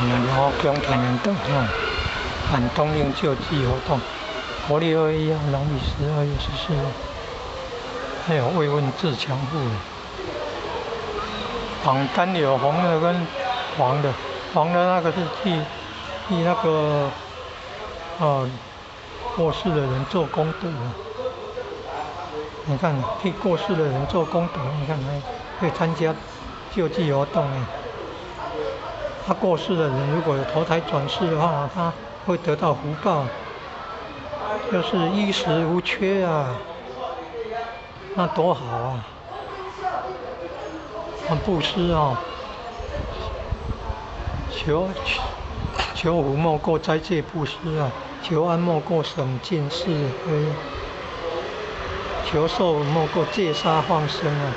然后强天然岛办冬令救济活动，国历2月1号，农历12月14日，还有慰问自强户。榜单有红的跟黄的，黄的那个是替那个过世的人做功德的。你看，替过世的人做功德，你看可以参加救济活动哎。他过世的人如果有投胎转世的话，他会得到福报，就是衣食无缺啊，那多好啊！布施啊，求福莫过斋戒布施啊，求安莫过省尽是非，求寿莫过戒杀放生啊，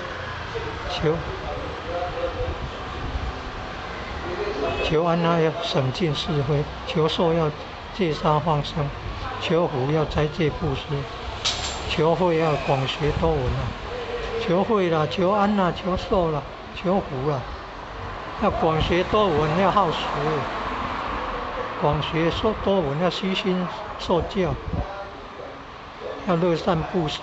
求安要省尽是非，求寿要戒杀放生，求福要斋戒布施，求慧要广学多闻啊，求慧啦，求安啦，求寿啦，求福啦，要广学多闻，要好学，广学多闻，要虚心受教，要乐善布施，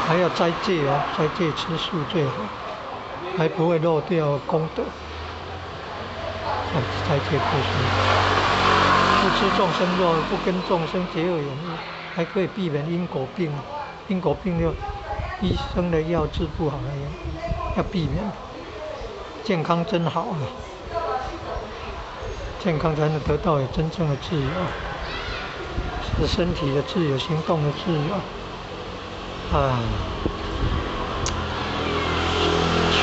还要斋戒哦，斋戒吃素最好，还不会漏掉功德。斋戒布施，不吃众生肉，不跟众生结恶缘恶，还可以避免因果病。因果病就医生的药治不好了，要避免。健康真好啊！健康才能得到有真正的自由，是身体的自由，行动的自由。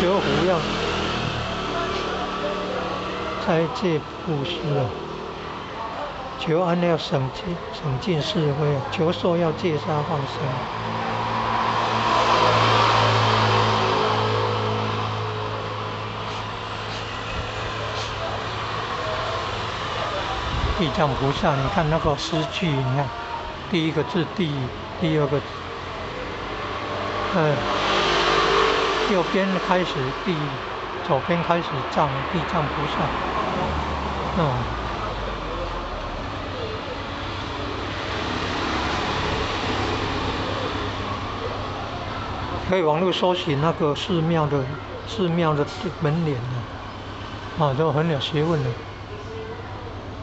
求福要斋戒布施啊，求安要省尽是非，求寿要戒杀放生。地藏菩萨，你看那个诗句，你看第一个字地，第二个右边开始地，左边开始藏，地藏菩萨。可以网络搜寻那个寺庙的门脸都很有学问的。